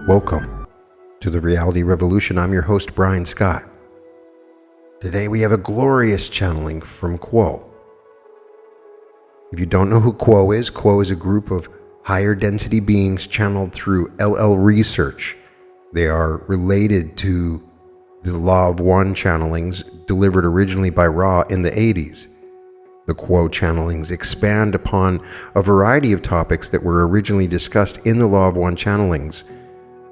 Welcome to the Reality Revolution. I'm your host, Brian Scott. Today we have a glorious channeling from Quo. If you don't know who Quo is a group of higher density beings channeled through LL Research. They are related to the Law of One channelings delivered originally by Ra in the 80s. The Quo channelings expand upon a variety of topics that were originally discussed in the Law of One channelings.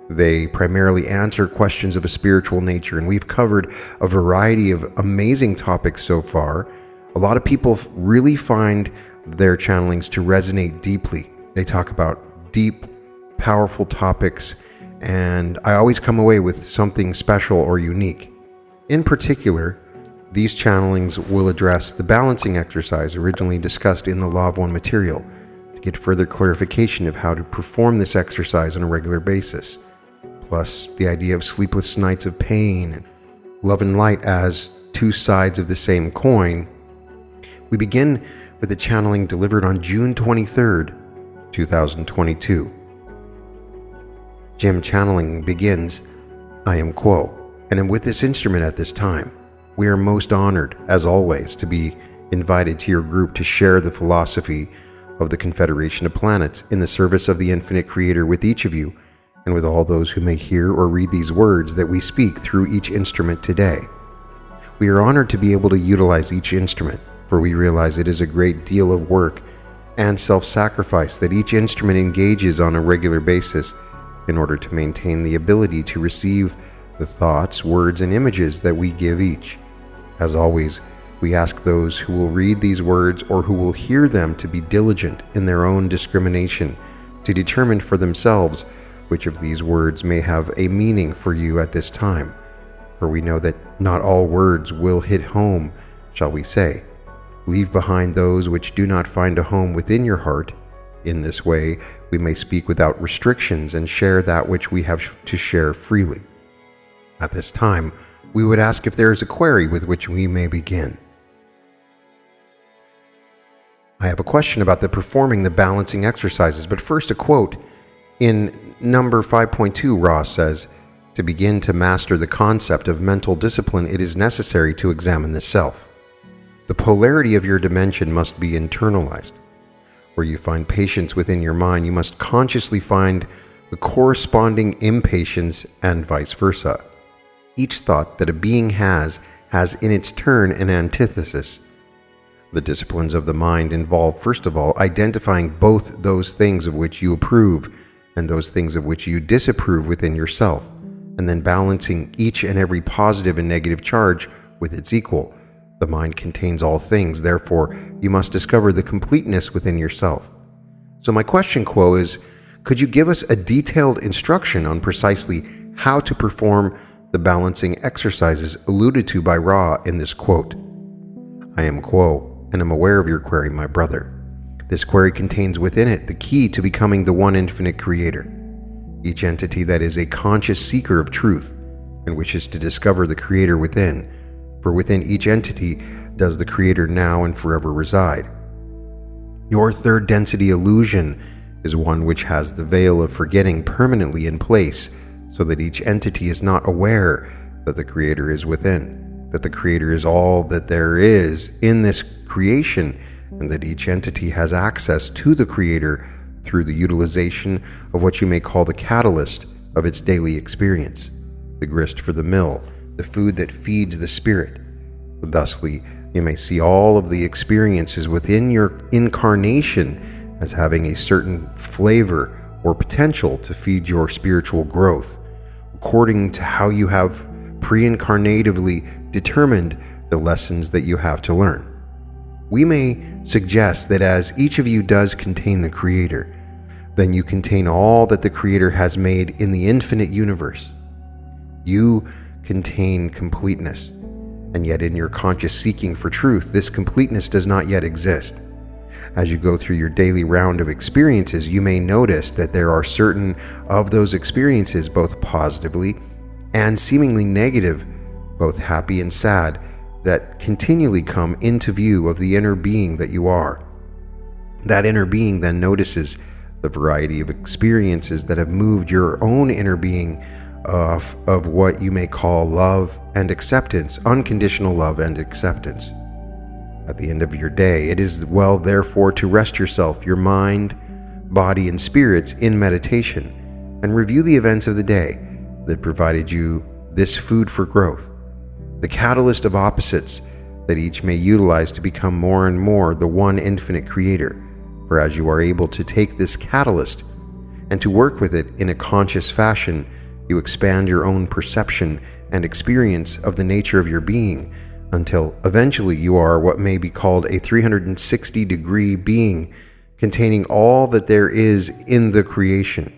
They primarily answer questions of a spiritual nature, and we've covered a variety of amazing topics so far. A lot of people really find their channelings to resonate deeply. They talk about deep, powerful topics, and I always come away with something special or unique. In particular, these channelings will address the balancing exercise originally discussed in the Law of One material to get further clarification of how to perform this exercise on a regular basis, plus the idea of sleepless nights of pain and love and light as two sides of the same coin. We begin with a channeling delivered on June 23rd, 2022. Jim channeling begins, I am Quo, and am with this instrument at this time. We are most honored, as always, to be invited to your group to share the philosophy of the Confederation of Planets in the service of the Infinite Creator with each of you and with all those who may hear or read these words that we speak through each instrument today. We are honored to be able to utilize each instrument, for we realize it is a great deal of work and self-sacrifice that each instrument engages on a regular basis in order to maintain the ability to receive the thoughts, words, and images that we give each. As always, we ask those who will read these words or who will hear them to be diligent in their own discrimination to determine for themselves which of these words may have a meaning for you at this time. For we know that not all words will hit home, shall we say. Leave behind those which do not find a home within your heart. In this way, we may speak without restrictions and share that which we have to share freely. At this time, we would ask if there is a query with which we may begin. I have a question about performing the balancing exercises, but first a quote. In number 5.2, Ra says, to begin to master the concept of mental discipline, it is necessary to examine the self. The polarity of your dimension must be internalized. Where you find patience within your mind, you must consciously find the corresponding impatience and vice versa. Each thought that a being has in its turn an antithesis. The disciplines of the mind involve, first of all, identifying both those things of which you approve and those things of which you disapprove within yourself, and then balancing each and every positive and negative charge with its equal. The mind contains all things, therefore you must discover the completeness within yourself. So my question, Quo, is, could you give us a detailed instruction on precisely how to perform the balancing exercises alluded to by Ra in this quote? I am Quo, and am aware of your query, my brother. This query contains within it the key to becoming the one infinite creator. Each entity that is a conscious seeker of truth and wishes to discover the creator within, for within each entity does the creator now and forever reside. Your third density illusion is one which has the veil of forgetting permanently in place, so that each entity is not aware that the Creator is within, that the Creator is all that there is in this creation, and that each entity has access to the Creator through the utilization of what you may call the catalyst of its daily experience, the grist for the mill, the food that feeds the spirit. Thusly, you may see all of the experiences within your incarnation as having a certain flavor or potential to feed your spiritual growth, according to how you have pre-incarnatively determined the lessons that you have to learn. We may suggest that as each of you does contain the Creator, then you contain all that the Creator has made in the infinite universe. You contain completeness, and yet in your conscious seeking for truth, this completeness does not yet exist. As you go through your daily round of experiences, you may notice that there are certain of those experiences, both positively and seemingly negative, both happy and sad, that continually come into view of the inner being that you are. That inner being then notices the variety of experiences that have moved your own inner being off of what you may call love and acceptance, unconditional love and acceptance. At the end of your day, it is well, therefore, to rest yourself, your mind, body, and spirits in meditation, and review the events of the day that provided you this food for growth, the catalyst of opposites that each may utilize to become more and more the one infinite creator. For as you are able to take this catalyst and to work with it in a conscious fashion, you expand your own perception and experience of the nature of your being until eventually you are what may be called a 360-degree being containing all that there is in the creation,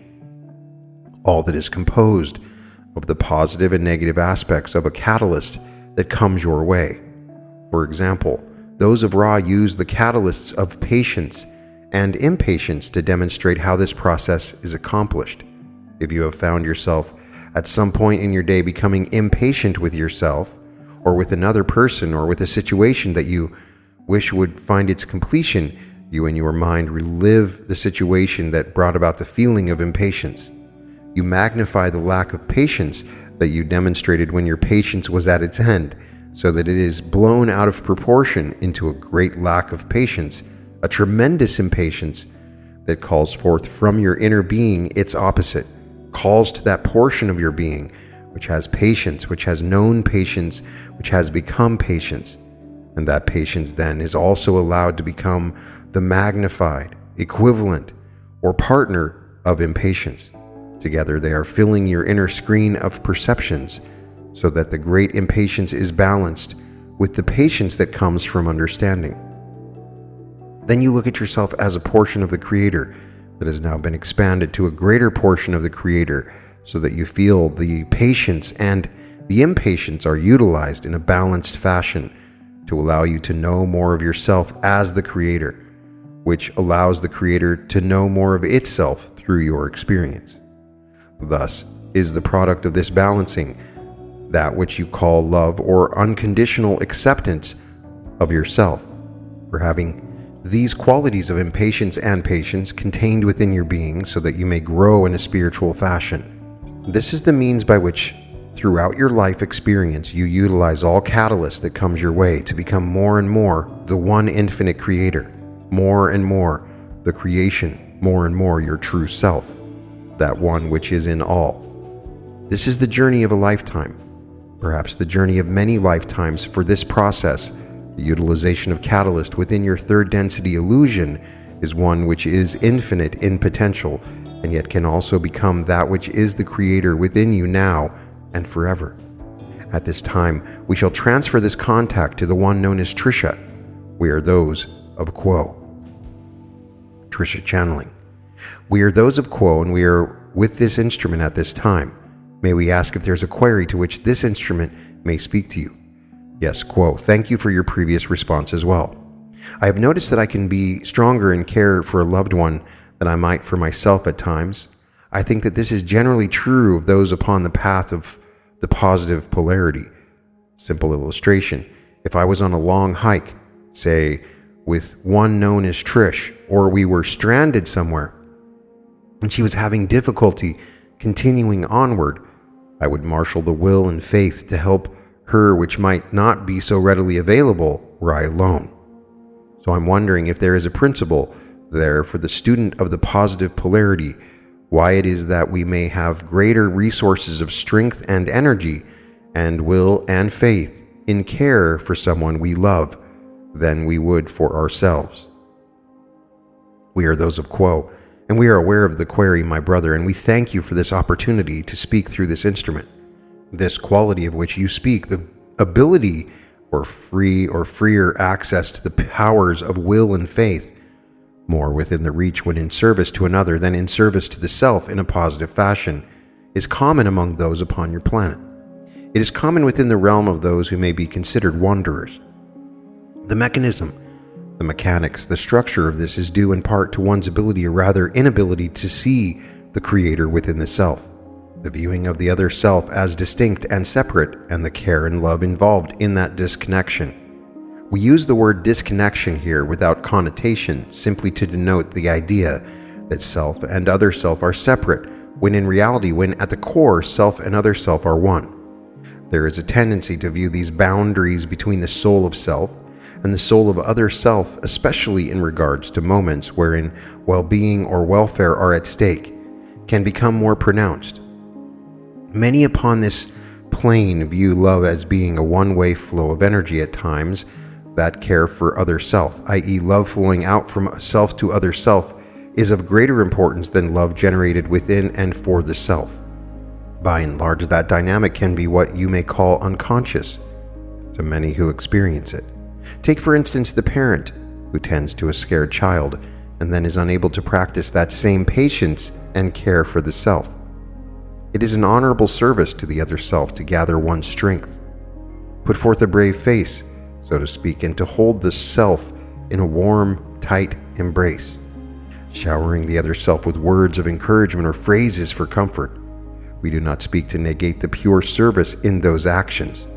all that is composed of the positive and negative aspects of a catalyst that comes your way. For example, those of Ra use the catalysts of patience and impatience to demonstrate how this process is accomplished. If you have found yourself at some point in your day becoming impatient with yourself, or with another person, or with a situation that you wish would find its completion, you in your mind relive the situation that brought about the feeling of impatience. You magnify the lack of patience that you demonstrated when your patience was at its end, so that it is blown out of proportion into a great lack of patience, a tremendous impatience that calls forth from your inner being its opposite, calls to that portion of your being which has patience, which has known patience, which has become patience. And that patience then is also allowed to become the magnified equivalent or partner of impatience. Together they are filling your inner screen of perceptions so that the great impatience is balanced with the patience that comes from understanding. Then you look at yourself as a portion of the Creator that has now been expanded to a greater portion of the Creator, so that you feel the patience and the impatience are utilized in a balanced fashion to allow you to know more of yourself as the Creator, which allows the Creator to know more of itself through your experience. Thus is the product of this balancing that which you call love or unconditional acceptance of yourself. For having these qualities of impatience and patience contained within your being so that you may grow in a spiritual fashion. This is the means by which, throughout your life experience, you utilize all catalysts that comes your way to become more and more the one infinite creator, more and more the creation, more and more your true self, that one which is in all. This is the journey of a lifetime, perhaps the journey of many lifetimes. For this process, the utilization of catalyst within your third density illusion is one which is infinite in potential, and yet can also become that which is the Creator within you now and forever. At this time, we shall transfer this contact to the one known as Trisha. We are those of Quo. Trisha channeling. We are those of Quo, and we are with this instrument at this time. May we ask if there's a query to which this instrument may speak to you? Yes, Quo, thank you for your previous response as well. I have noticed that I can be stronger in care for a loved one than I might for myself at times. I think that this is generally true of those upon the path of the positive polarity. Simple illustration. If I was on a long hike, say, with one known as Trish, or we were stranded somewhere, and she was having difficulty continuing onward, I would marshal the will and faith to help her which might not be so readily available were I alone. So I'm wondering if there is a principle there for the student of the positive polarity, why it is that we may have greater resources of strength and energy and will and faith in care for someone we love than we would for ourselves. We are those of Quo, and we are aware of the query, my brother, and we thank you for this opportunity to speak through this instrument. This quality of which you speak, the ability or freer access to the powers of will and faith, more within the reach when in service to another than in service to the self in a positive fashion, is common among those upon your planet. It is common within the realm of those who may be considered wanderers. The mechanism, the mechanics, the structure of this is due in part to one's ability, or rather inability, to see the Creator within the self, the viewing of the other self as distinct and separate, and the care and love involved in that disconnection. We use the word disconnection here without connotation, simply to denote the idea that self and other self are separate, when in reality, when at the core, self and other self are one. There is a tendency to view these boundaries between the soul of self and the soul of other self, especially in regards to moments wherein well-being or welfare are at stake, can become more pronounced. Many upon this plane view love as being a one-way flow of energy at times. That care for other self, i.e. love flowing out from self to other self, is of greater importance than love generated within and for the self. By and large, that dynamic can be what you may call unconscious to many who experience it. Take for instance the parent who tends to a scared child and then is unable to practice that same patience and care for the self. It is an honorable service to the other self to gather one's strength, put forth a brave face, so to speak, and to hold the self in a warm, tight embrace, showering the other self with words of encouragement or phrases for comfort. We do not speak to negate the pure service in those actions.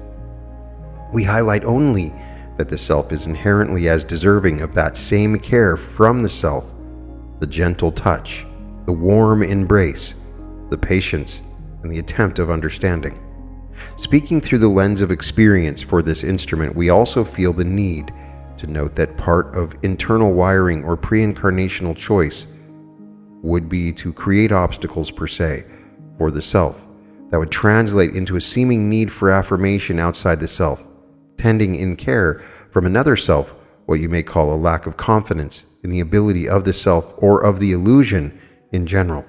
We highlight only that the self is inherently as deserving of that same care from the self, the gentle touch, the warm embrace, the patience, and the attempt of understanding. Speaking through the lens of experience for this instrument, we also feel the need to note that part of internal wiring or pre-incarnational choice would be to create obstacles per se for the self that would translate into a seeming need for affirmation outside the self, tending in care from another self what you may call a lack of confidence in the ability of the self or of the illusion in general.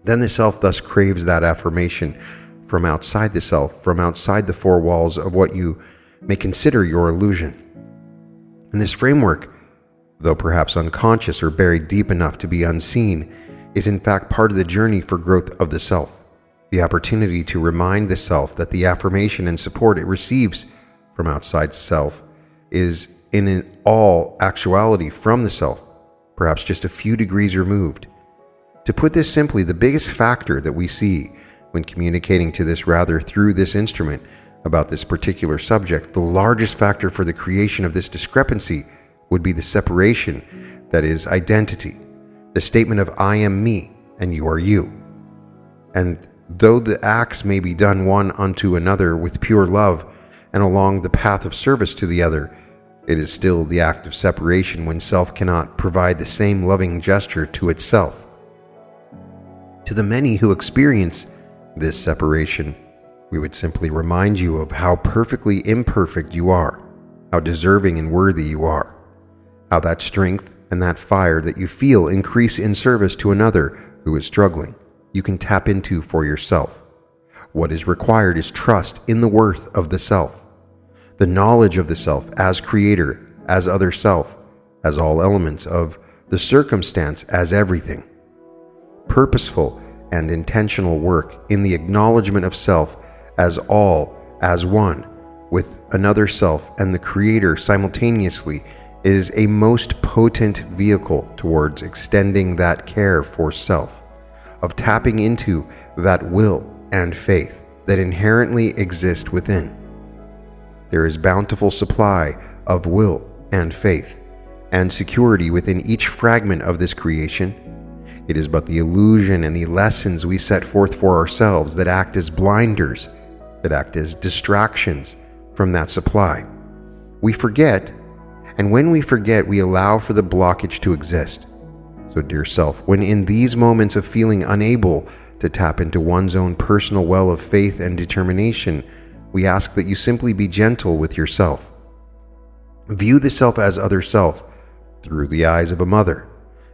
Then the self thus craves that affirmation from outside the self, from outside the four walls of what you may consider your illusion. And this framework, though perhaps unconscious or buried deep enough to be unseen, is in fact part of the journey for growth of the self. The opportunity to remind the self that the affirmation and support it receives from outside self is in all actuality from the self, perhaps just a few degrees removed. To put this simply, the biggest factor that we see when communicating to this rather through this instrument about this particular subject, the largest factor for the creation of this discrepancy would be the separation, that is, identity, the statement of I am me and you are you. And though the acts may be done one unto another with pure love and along the path of service to the other, it is still the act of separation when self cannot provide the same loving gesture to itself. To the many who experience this separation, we would simply remind you of how perfectly imperfect you are, how deserving and worthy you are, how that strength and that fire that you feel increase in service to another who is struggling, you can tap into for yourself. What is required is trust in the worth of the self, the knowledge of the self as creator, as other self, as all elements of the circumstance, as everything. Purposeful and intentional work in the acknowledgement of self as all, as one, with another self and the creator simultaneously, is a most potent vehicle towards extending that care for self, of tapping into that will and faith that inherently exist within. There is bountiful supply of will and faith and security within each fragment of this creation. It is but the illusion and the lessons we set forth for ourselves that act as blinders, that act as distractions from that supply. We forget, and when we forget, we allow for the blockage to exist. So, dear self, when in these moments of feeling unable to tap into one's own personal well of faith and determination, we ask that you simply be gentle with yourself. View the self as other self through the eyes of a mother.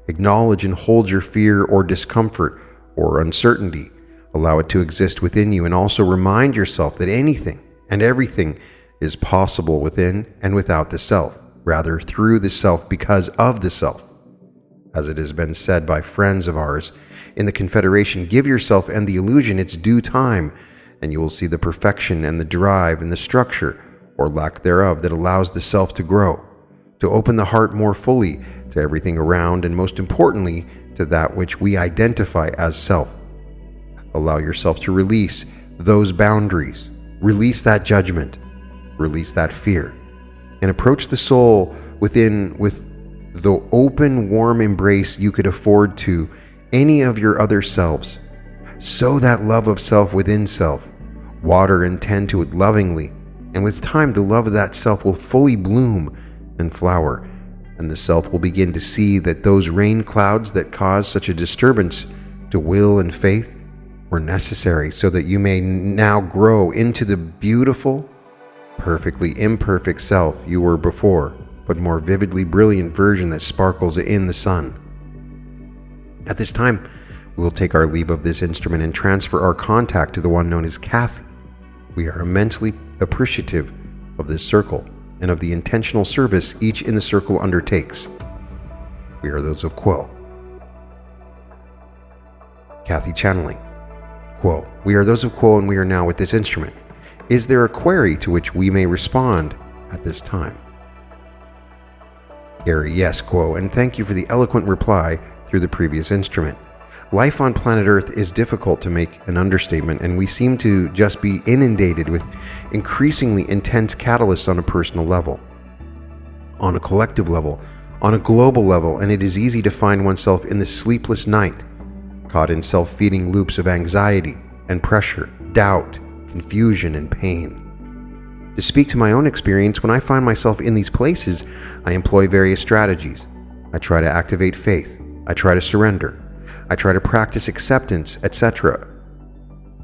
Acknowledge and hold your fear or discomfort or uncertainty. Allow it to exist within you, and also remind yourself that anything and everything is possible within and without the self, rather through the self because of the self. As it has been said by friends of ours in the Confederation, give yourself and the illusion its due time, and you will see the perfection and the drive and the structure, or lack thereof, that allows the self to grow, to open the heart more fully to everything around, and most importantly, to that which we identify as self. Allow yourself to release those boundaries, release that judgment, release that fear, and approach the soul within with the open, warm embrace you could afford to any of your other selves. Sow that love of self within self. Water and tend to it lovingly, and with time the love of that self will fully bloom and flower, and the self will begin to see that those rain clouds that cause such a disturbance to will and faith were necessary so that you may now grow into the beautiful, perfectly imperfect self you were before, but more vividly brilliant version that sparkles in the sun. At this time, we will take our leave of this instrument and transfer our contact to the one known as Kathy. We are immensely appreciative of this circle and of the intentional service each in the circle undertakes. We are those of Quo. Kathy channeling. Quo. We are those of Quo, and we are now with this instrument. Is there a query to which we may respond at this time? Gary. Yes, Quo, and thank you for the eloquent reply through the previous instrument. Life on planet Earth is difficult to make an understatement, and we seem to just be inundated with increasingly intense catalysts on a personal level, on a collective level, on a global level, and it is easy to find oneself in the sleepless night, caught in self-feeding loops of anxiety and pressure, doubt, confusion, and pain. To speak to my own experience, when I find myself in these places, I employ various strategies. I try to activate faith. I try to surrender. I try to practice acceptance, etc.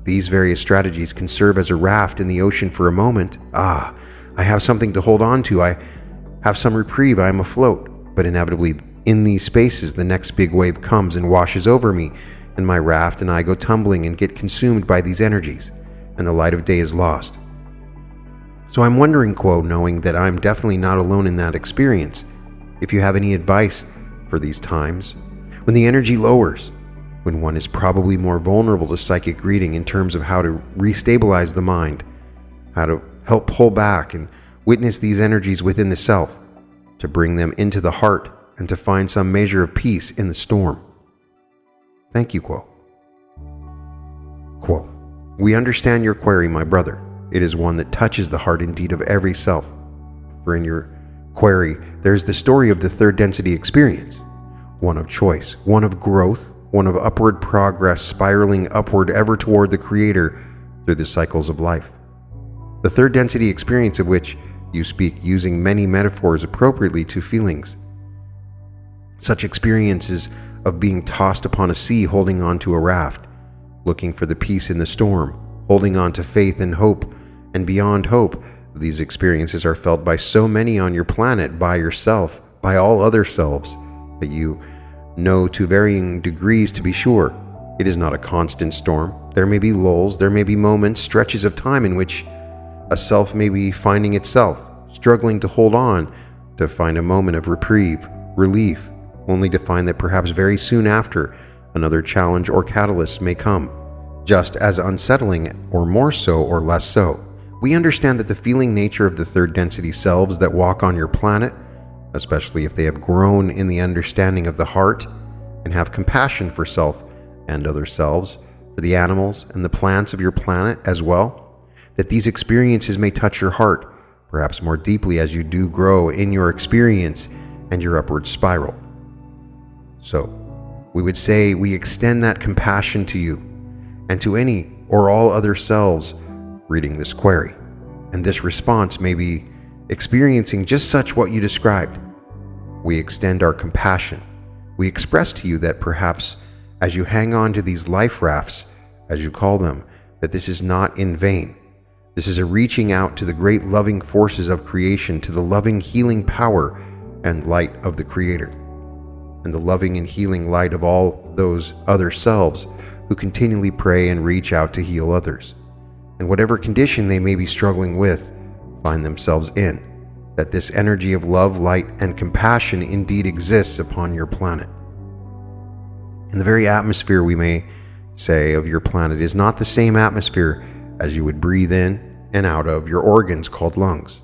These various strategies can serve as a raft in the ocean for a moment. I have something to hold on to. I have some reprieve. I am afloat. But inevitably, in these spaces, the next big wave comes and washes over me, and my raft and I go tumbling and get consumed by these energies, and the light of day is lost. So I'm wondering, Quo, knowing that I'm definitely not alone in that experience, if you have any advice for these times, when the energy lowers, when one is probably more vulnerable to psychic reading in terms of how to restabilize the mind, how to help pull back and witness these energies within the self, to bring them into the heart and to find some measure of peace in the storm. Thank you, Quo. Quo. We understand your query, my brother. It is one that touches the heart indeed of every self. For in your query, there's the story of the third density experience, one of choice, one of growth, one of upward progress, spiraling upward ever toward the Creator through the cycles of life. The third density experience of which you speak using many metaphors appropriately to feelings. Such experiences of being tossed upon a sea holding on to a raft, looking for the peace in the storm, holding on to faith and hope, and beyond hope, these experiences are felt by so many on your planet, by yourself, by all other selves, that you know to varying degrees to be sure. It is not a constant storm. There may be lulls, there may be moments, stretches of time in which a self may be finding itself, struggling to hold on, to find a moment of reprieve, relief, only to find that perhaps very soon after, another challenge or catalyst may come, just as unsettling, or more so or less so. We understand that the feeling nature of the third density selves that walk on your planet, especially if they have grown in the understanding of the heart and have compassion for self and other selves, for the animals and the plants of your planet as well, that these experiences may touch your heart, perhaps more deeply as you do grow in your experience and your upward spiral. So, we would say we extend that compassion to you and to any or all other selves reading this query, and this response may be experiencing just such what you described. We extend our compassion. We express to you that perhaps as you hang on to these life rafts, as you call them, that this is not in vain. This is a reaching out to the great loving forces of creation, to the loving healing power and light of the Creator, and the loving and healing light of all those other selves who continually pray and reach out to heal others, and whatever condition they may be struggling with, find themselves in, that this energy of love, light, and compassion indeed exists upon your planet. And the very atmosphere, we may say, of your planet is not the same atmosphere as you would breathe in and out of your organs called lungs.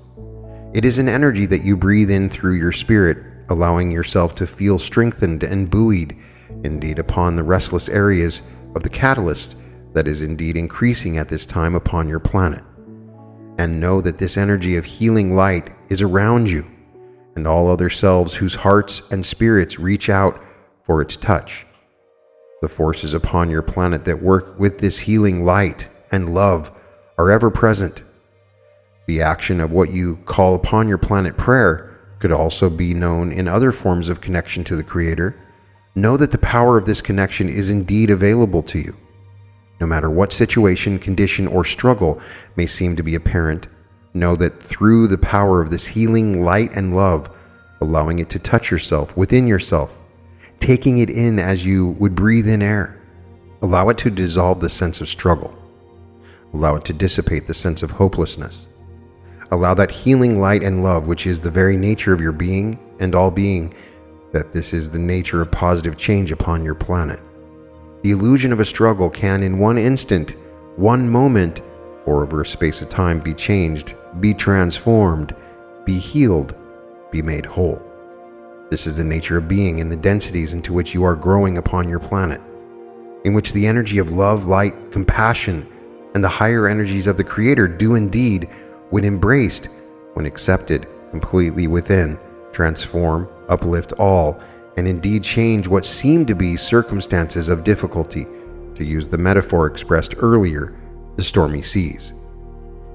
It is an energy that you breathe in through your spirit, allowing yourself to feel strengthened and buoyed indeed upon the restless areas of the catalyst that is indeed increasing at this time upon your planet. And know that this energy of healing light is around you, and all other selves whose hearts and spirits reach out for its touch. The forces upon your planet that work with this healing light and love are ever present. The action of what you call upon your planet prayer could also be known in other forms of connection to the Creator. Know that the power of this connection is indeed available to you. No matter what situation, condition, or struggle may seem to be apparent, know that through the power of this healing light and love, allowing it to touch yourself, within yourself, taking it in as you would breathe in air, allow it to dissolve the sense of struggle. Allow it to dissipate the sense of hopelessness. Allow that healing light and love, which is the very nature of your being and all being, that this is the nature of positive change upon your planet. The illusion of a struggle can, in one instant, one moment, or over a space of time, be changed, be transformed, be healed, be made whole. This is the nature of being in the densities into which you are growing upon your planet, in which the energy of love, light, compassion, and the higher energies of the Creator do indeed, when embraced, when accepted completely within, transform, uplift all, and indeed change what seem to be circumstances of difficulty, to use the metaphor expressed earlier, the stormy seas.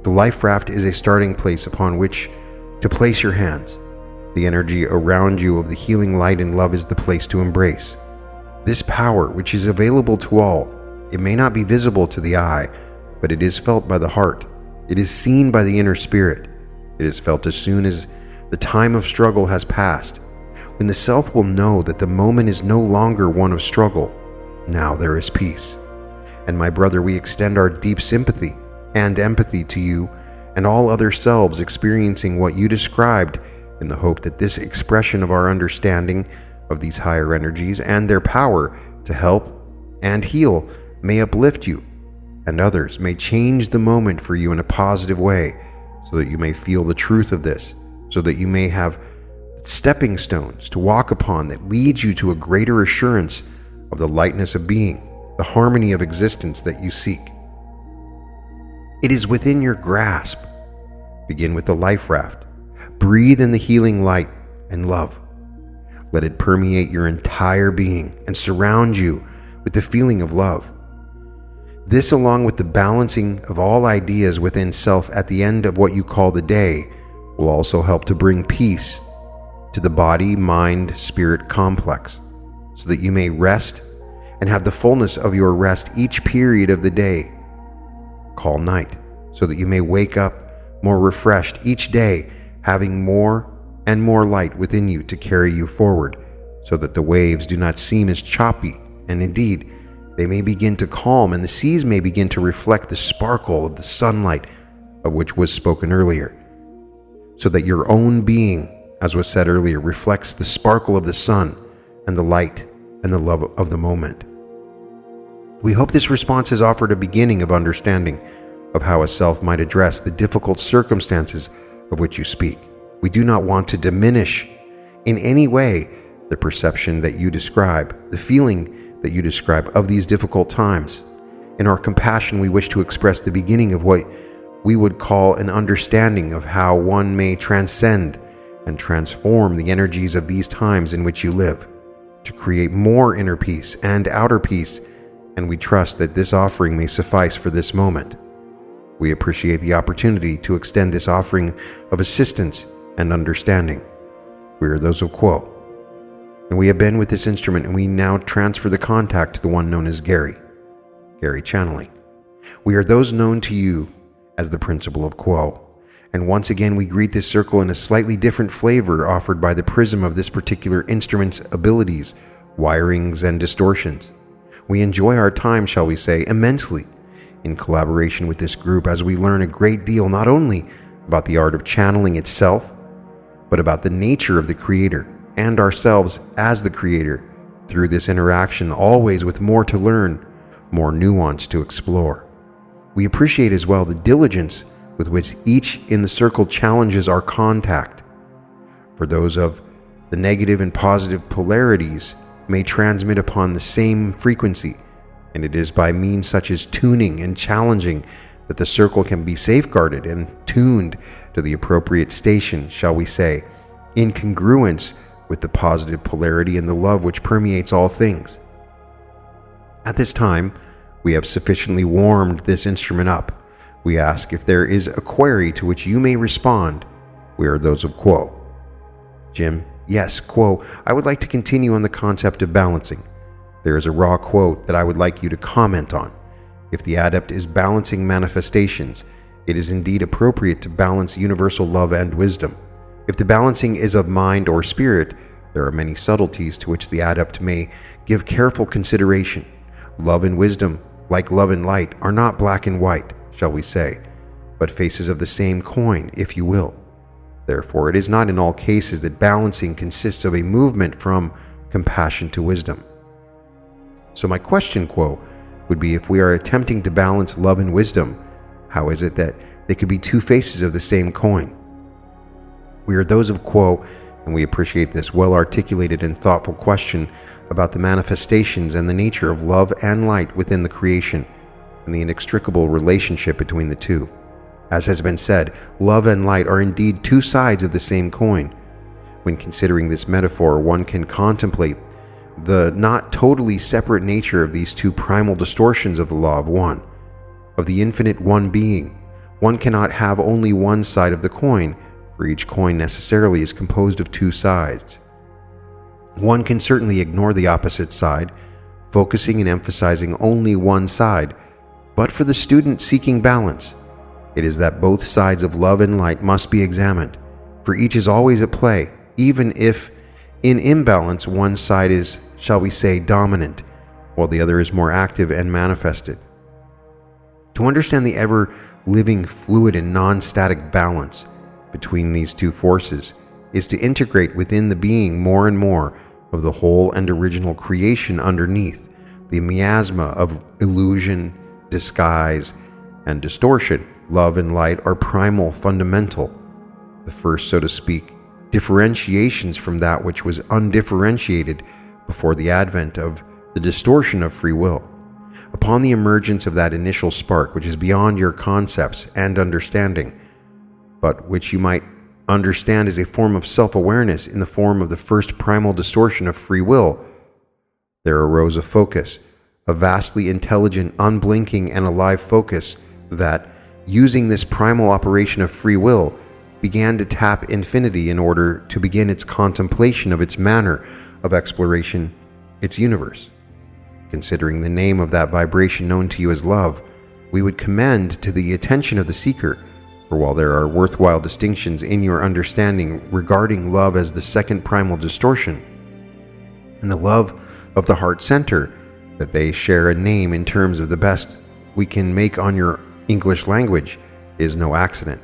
The life raft is a starting place upon which to place your hands. The energy around you of the healing light and love is the place to embrace. This power, which is available to all, it may not be visible to the eye, but it is felt by the heart. It is seen by the inner spirit. It is felt as soon as the time of struggle has passed, when the self will know that the moment is no longer one of struggle. Now there is peace. And my brother, we extend our deep sympathy and empathy to you and all other selves experiencing what you described, in the hope that this expression of our understanding of these higher energies and their power to help and heal may uplift you, and others may change the moment for you in a positive way, so that you may feel the truth of this, so that you may have stepping stones to walk upon that leads you to a greater assurance of the lightness of being, the harmony of existence that you seek. It is within your grasp. Begin with the life raft. Breathe in the healing light and love. Let it permeate your entire being and surround you with the feeling of love. This, along with the balancing of all ideas within self at the end of what you call the day, will also help to bring peace to the body, mind, spirit complex, so that you may rest and have the fullness of your rest each period of the day. Call night, so that you may wake up more refreshed each day, having more and more light within you to carry you forward, so that the waves do not seem as choppy, and indeed, they may begin to calm, and the seas may begin to reflect the sparkle of the sunlight of which was spoken earlier, so that your own being, as was said earlier, reflects the sparkle of the sun and the light and the love of the moment. We hope this response has offered a beginning of understanding of how a self might address the difficult circumstances of which you speak. We do not want to diminish in any way the perception that you describe, the feeling that you describe of these difficult times. In our compassion, we wish to express the beginning of what we would call an understanding of how one may transcend and transform the energies of these times in which you live, to create more inner peace and outer peace, and we trust that this offering may suffice for this moment. We appreciate the opportunity to extend this offering of assistance and understanding. We are those of Quo, and we have been with this instrument, and we now transfer the contact to the one known as Gary channeling. We are those known to you as the principle of Quo, and once again we greet this circle in a slightly different flavor offered by the prism of this particular instrument's abilities, wirings, and distortions. We enjoy our time, shall we say, immensely in collaboration with this group, as we learn a great deal not only about the art of channeling itself, but about the nature of the Creator and ourselves as the Creator through this interaction, always with more to learn, more nuance to explore. We appreciate as well the diligence with which each in the circle challenges our contact. For those of the negative and positive polarities may transmit upon the same frequency, and it is by means such as tuning and challenging that the circle can be safeguarded and tuned to the appropriate station, shall we say, in congruence with the positive polarity and the love which permeates all things. At this time, we have sufficiently warmed this instrument up. We ask if there is a query to which you may respond. We are those of Quo. Jim: Yes, Quo, I would like to continue on the concept of balancing. There is a raw quote that I would like you to comment on. If the adept is balancing manifestations, it is indeed appropriate to balance universal love and wisdom. If the balancing is of mind or spirit, there are many subtleties to which the adept may give careful consideration. Love and wisdom, like love and light, are not black and white, shall we say, but faces of the same coin, if you will. Therefore, it is not in all cases that balancing consists of a movement from compassion to wisdom. So my question, Quo, would be, if we are attempting to balance love and wisdom, how is it that they could be two faces of the same coin? We are those of Quo, and we appreciate this well-articulated and thoughtful question about the manifestations and the nature of love and light within the creation, and the inextricable relationship between the two. As has been said, love and light are indeed two sides of the same coin. When considering this metaphor, one can contemplate the not totally separate nature of these two primal distortions of the law of one, of the infinite one being. One cannot have only one side of the coin, for each coin necessarily is composed of two sides. One can certainly ignore the opposite side, focusing and emphasizing only one side, but for the student seeking balance, it is that both sides of love and light must be examined, for each is always at play, even if in imbalance one side is, shall we say, dominant, while the other is more active and manifested. To understand the ever-living, fluid, and non-static balance between these two forces is to integrate within the being more and more of the whole and original creation underneath, the miasma of illusion, disguise, and distortion. Love and light are primal, fundamental, the first, so to speak, differentiations from that which was undifferentiated before the advent of the distortion of free will. Upon the emergence of that initial spark, which is beyond your concepts and understanding, but which you might understand as a form of self-awareness in the form of the first primal distortion of free will, there arose a focus, a vastly intelligent, unblinking, and alive focus that, using this primal operation of free will, began to tap infinity in order to begin its contemplation of its manner of exploration, its universe. Considering the name of that vibration known to you as love, we would commend to the attention of the seeker, for while there are worthwhile distinctions in your understanding regarding love as the second primal distortion, and the love of the heart center, that they share a name in terms of the best we can make on your English language, is no accident.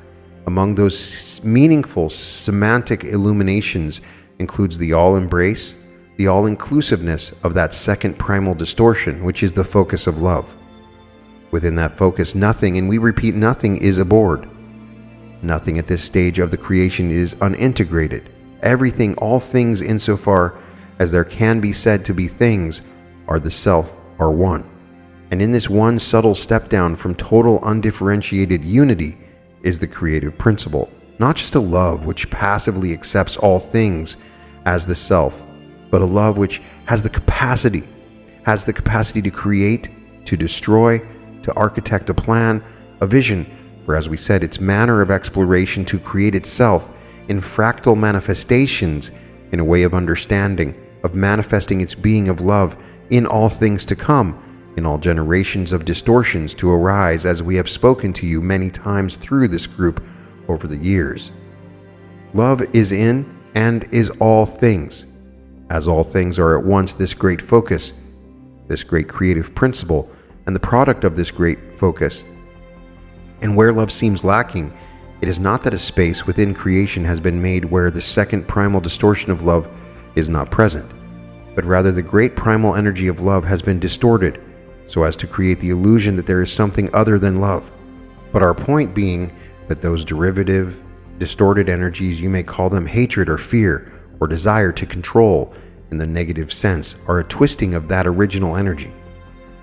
Among those meaningful semantic illuminations includes the all-embrace, the all-inclusiveness of that second primal distortion, which is the focus of love. Within that focus, nothing, and we repeat, nothing is aboard. Nothing at this stage of the creation is unintegrated. Everything, all things insofar as there can be said to be things, are the self, are one. And in this one subtle step down from total undifferentiated unity is the creative principle, not just a love which passively accepts all things as the self, but a love which has the capacity to create, to destroy, to architect a plan, a vision, for as we said, its manner of exploration to create itself in fractal manifestations, in a way of understanding, of manifesting its being of love in all things to come, in all generations of distortions to arise, as we have spoken to you many times through this group over the years. Love is in and is all things, as all things are at once this great focus, this great creative principle, and the product of this great focus. And where love seems lacking, it is not that a space within creation has been made where the second primal distortion of love is not present, but rather the great primal energy of love has been distorted, so as to create the illusion that there is something other than love. But our point being that those derivative, distorted energies, you may call them hatred or fear or desire to control in the negative sense, are a twisting of that original energy,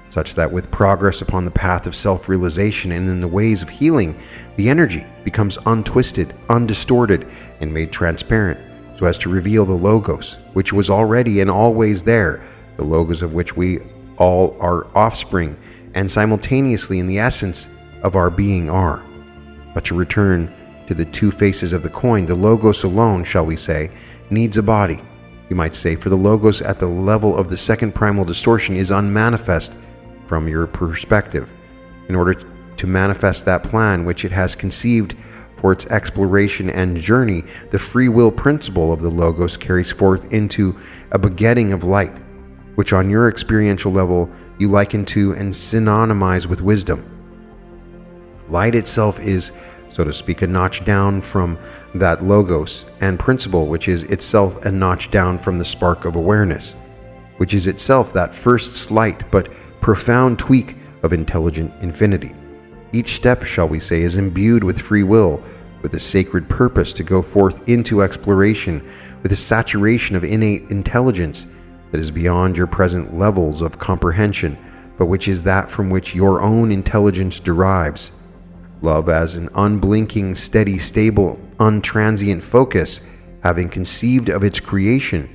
such that with progress upon the path of self-realization and in the ways of healing, the energy becomes untwisted, undistorted, and made transparent, so as to reveal the Logos, which was already and always there, the Logos of which we all are offspring, and simultaneously in the essence of our being are. But to return to the two faces of the coin, the Logos alone, shall we say, needs a body. You might say, for the Logos at the level of the second primal distortion is unmanifest from your perspective. In order to manifest that plan which it has conceived for its exploration and journey, the free will principle of the Logos carries forth into a begetting of light, which on your experiential level you liken to and synonymize with wisdom. Light itself is, so to speak, a notch down from that Logos and principle, which is itself a notch down from the spark of awareness, which is itself that first slight but profound tweak of intelligent infinity. Each step, shall we say, is imbued with free will, with a sacred purpose to go forth into exploration, with a saturation of innate intelligence that is beyond your present levels of comprehension, but which is that from which your own intelligence derives. Love as an unblinking, steady, stable, untransient focus, having conceived of its creation,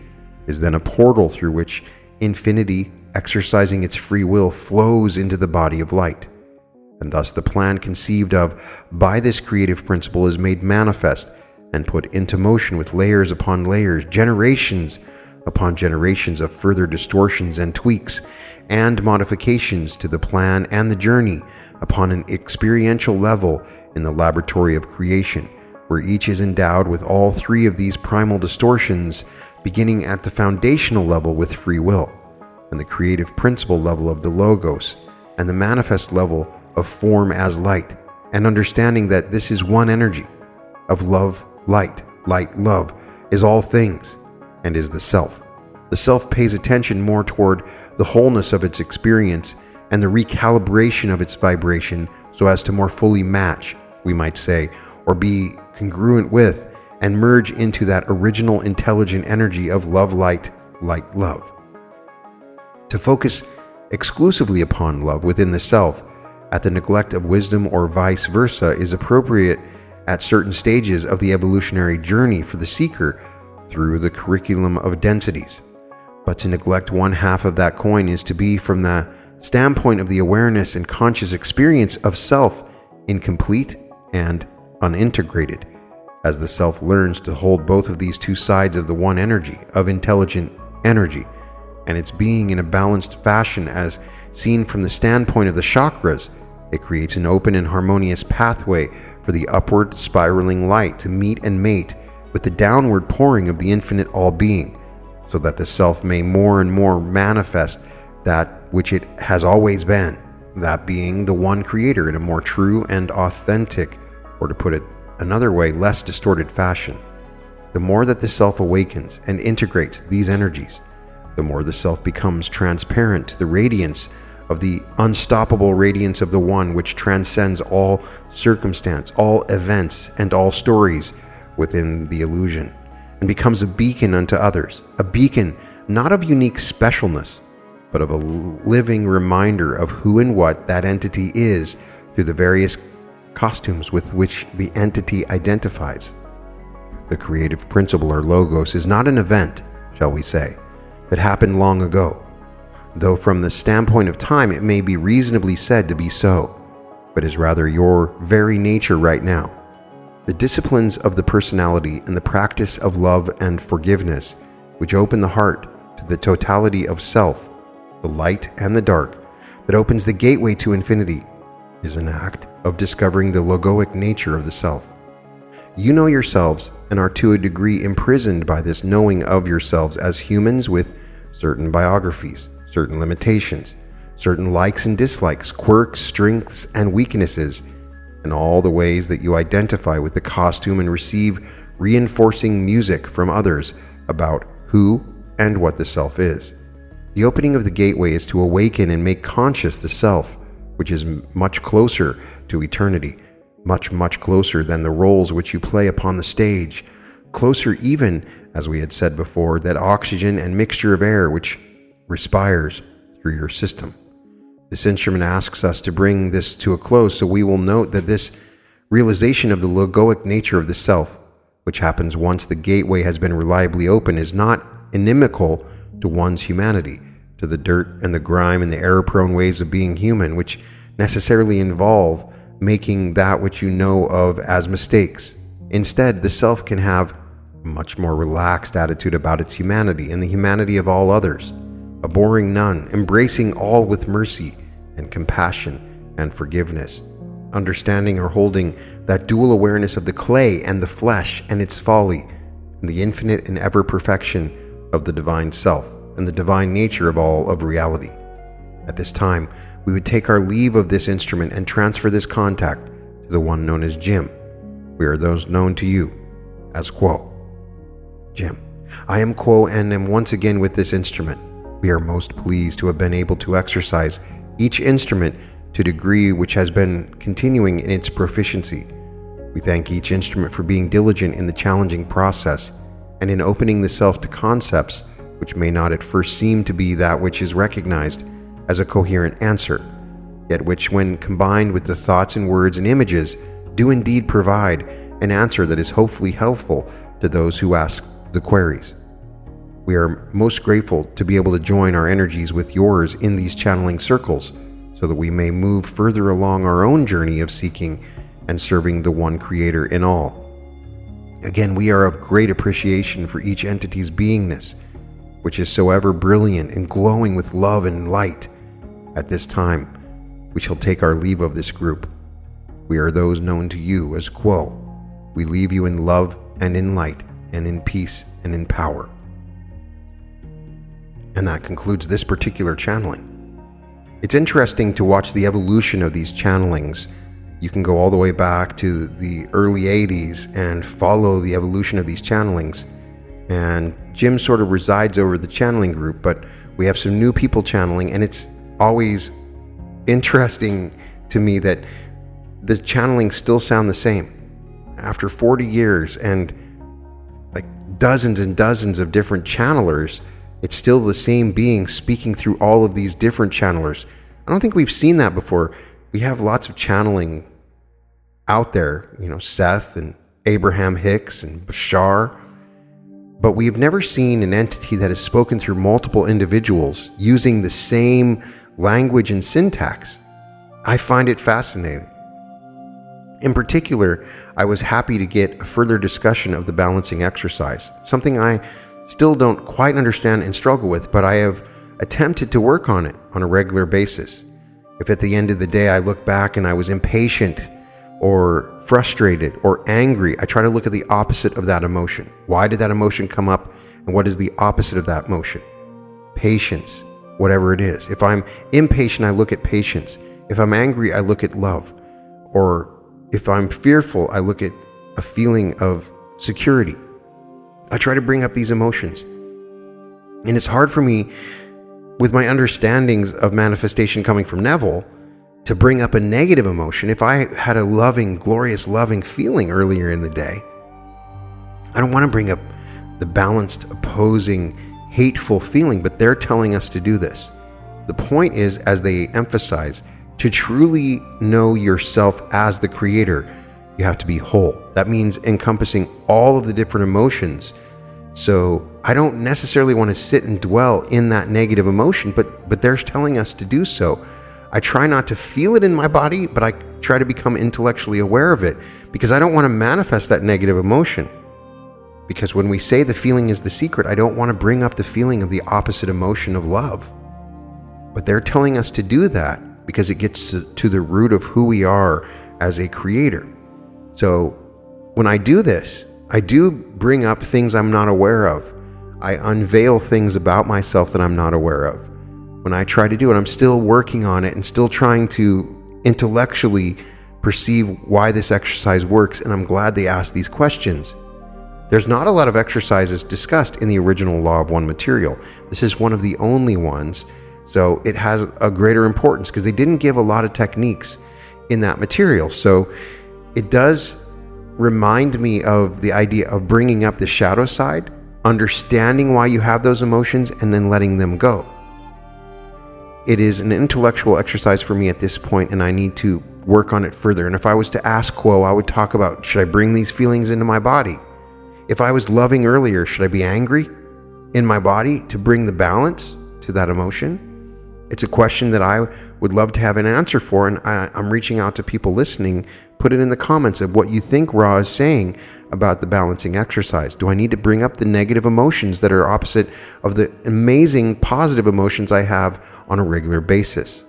is then a portal through which infinity, exercising its free will, flows into the body of light. And thus the plan conceived of by this creative principle is made manifest and put into motion with layers upon layers, generations upon generations of further distortions and tweaks and modifications to the plan and the journey upon an experiential level in the laboratory of creation, where each is endowed with all three of these primal distortions, beginning at the foundational level with free will, and the creative principle level of the Logos, and the manifest level of form as light, and understanding that this is one energy of love, light, love, is all things, and is the self. The self pays attention more toward the wholeness of its experience and the recalibration of its vibration so as to more fully match, we might say, or be congruent with, and merge into that original intelligent energy of love, light, love. To focus exclusively upon love within the self, at the neglect of wisdom or vice versa, is appropriate at certain stages of the evolutionary journey for the seeker through the curriculum of densities. But to neglect one half of that coin is to be, from the standpoint of the awareness and conscious experience of self, incomplete and unintegrated, as the self learns to hold both of these two sides of the one energy, of intelligent energy, and its being in a balanced fashion as seen from the standpoint of the chakras. It creates an open and harmonious pathway for the upward spiraling light to meet and mate with the downward pouring of the infinite all-being, so that the self may more and more manifest that which it has always been, that being the one creator in a more true and authentic, or to put it another way, less distorted fashion. The more that the self awakens and integrates these energies, the more the self becomes transparent to the radiance of the unstoppable radiance of the one which transcends all circumstance, all events, and all stories within the illusion, and becomes a beacon unto others, a beacon not of unique specialness, but of a living reminder of who and what that entity is through the various costumes with which the entity identifies. The creative principle or Logos is not an event, shall we say, that happened long ago, though from the standpoint of time it may be reasonably said to be so, but is rather your very nature right now. The disciplines of the personality and the practice of love and forgiveness, which open the heart to the totality of self, the light and the dark, that opens the gateway to infinity, is an act of discovering the logoic nature of the self. You know yourselves and are to a degree imprisoned by this knowing of yourselves as humans with certain biographies, certain limitations, certain likes and dislikes, quirks, strengths, and weaknesses, and all the ways that you identify with the costume and receive reinforcing music from others about who and what the self is. The opening of the gateway is to awaken and make conscious the self, which is much closer to eternity, much, much closer than the roles which you play upon the stage, closer even, as we had said before, that oxygen and mixture of air which respires through your system. This instrument asks us to bring this to a close, so we will note that this realization of the logoic nature of the self, which happens once the gateway has been reliably opened, is not inimical to one's humanity, to the dirt and the grime and the error-prone ways of being human, which necessarily involve making that which you know of as mistakes. Instead, the self can have a much more relaxed attitude about its humanity and the humanity of all others, abhorring none, embracing all with mercy and compassion and forgiveness, understanding or holding that dual awareness of the clay and the flesh and its folly, and the infinite and ever perfection of the divine self and the divine nature of all of reality. At this time, we would take our leave of this instrument and transfer this contact to the one known as Jim. We are those known to you as Quo. Jim, I am Quo and am once again with this instrument. We are most pleased to have been able to exercise each instrument to a degree which has been continuing in its proficiency. We thank each instrument for being diligent in the challenging process and in opening the self to concepts which may not at first seem to be that which is recognized as a coherent answer, yet which, when combined with the thoughts and words and images, do indeed provide an answer that is hopefully helpful to those who ask the queries. We are most grateful to be able to join our energies with yours in these channeling circles, so that we may move further along our own journey of seeking and serving the one Creator in all. Again, we are of great appreciation for each entity's beingness, which is so ever brilliant and glowing with love and light. At this time, we shall take our leave of this group. We are those known to you as Quo. We leave you in love and in light and in peace and in power. And that concludes this particular channeling. It's interesting to watch the evolution of these channelings. You can go all the way back to the early 80s and follow the evolution of these channelings. And Jim sort of resides over the channeling group, but we have some new people channeling, and it's always interesting to me that the channelings still sound the same. After 40 years and like dozens and dozens of different channelers, it's still the same being speaking through all of these different channelers. I don't think we've seen that before. We have lots of channeling out there, Seth and Abraham Hicks and Bashar, but we've never seen an entity that has spoken through multiple individuals using the same language and syntax. I find it fascinating. In particular, I was happy to get a further discussion of the balancing exercise, something I still don't quite understand and struggle with, but I have attempted to work on it on a regular basis. If at the end of the day I look back and I was impatient or frustrated or angry, I try to look at the opposite of that emotion. Why did that emotion come up, and what is the opposite of that emotion? Patience, whatever it is. If I'm impatient, I look at patience. If I'm angry, I look at love. Or if I'm fearful, I look at a feeling of security. I try to bring up these emotions. And it's hard for me, with my understandings of manifestation coming from Neville, to bring up a negative emotion. If I had a loving, glorious, loving feeling earlier in the day, I don't want to bring up the balanced, opposing, hateful feeling, but they're telling us to do this. The point is, as they emphasize, to truly know yourself as the creator, you have to be whole. That means encompassing all of the different emotions. So I don't necessarily want to sit and dwell in that negative emotion, but they're telling us to do so. I try not to feel it in my body, but I try to become intellectually aware of it, because I don't want to manifest that negative emotion. Because when we say the feeling is the secret, I don't want to bring up the feeling of the opposite emotion of love. But they're telling us to do that because it gets to the root of who we are as a creator. So when I do this, I do bring up things I'm not aware of. I unveil things about myself that I'm not aware of. When I try to do it, I'm still working on it and still trying to intellectually perceive why this exercise works, and I'm glad they asked these questions. There's not a lot of exercises discussed in the original Law of One material. This is one of the only ones, so it has a greater importance because they didn't give a lot of techniques in that material. So it does remind me of the idea of bringing up the shadow side, understanding why you have those emotions, and then letting them go. It is an intellectual exercise for me at this point, and I need to work on it further. And if I was to ask Quo, I would talk about, should I bring these feelings into my body? If I was loving earlier, should I be angry in my body to bring the balance to that emotion? It's a question that I would love to have an answer for, and I'm reaching out to people listening. Put it in the comments of what you think Ra is saying about the balancing exercise. Do I need to bring up the negative emotions that are opposite of the amazing positive emotions I have on a regular basis?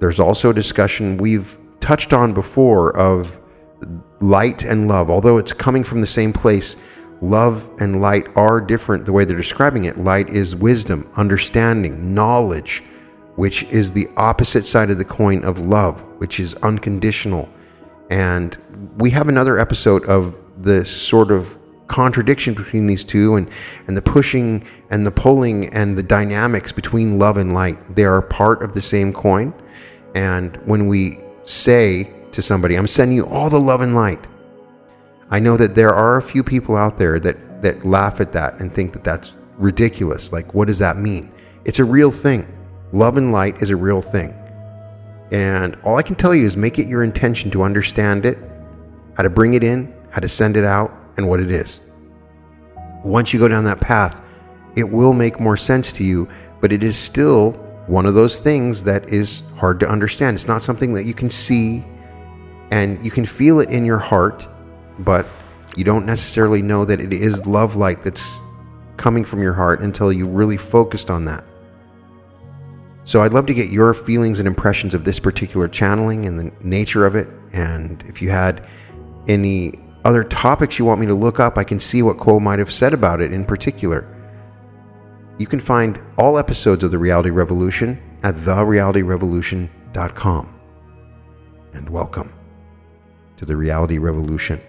There's also a discussion we've touched on before of light and love. Although it's coming from the same place, love and light are different the way they're describing it. Light is wisdom, understanding, knowledge, which is the opposite side of the coin of love, which is unconditional. And we have another episode of the sort of contradiction between these two and the pushing and the pulling and the dynamics between love and light. They are part of the same coin. And when we say to somebody, I'm sending you all the love and light, I know that there are a few people out there that laugh at that and think that that's ridiculous. Like, what does that mean? It's a real thing. Love and light is a real thing. And all I can tell you is make it your intention to understand it, how to bring it in, how to send it out, and what it is. Once you go down that path, it will make more sense to you, but it is still one of those things that is hard to understand. It's not something that you can see, and you can feel it in your heart, but you don't necessarily know that it is love light that's coming from your heart until you really focused on that. So I'd love to get your feelings and impressions of this particular channeling and the nature of it. And if you had any other topics you want me to look up, I can see what Q'uo might have said about it in particular. You can find all episodes of The Reality Revolution at therealityrevolution.com. And welcome to The Reality Revolution.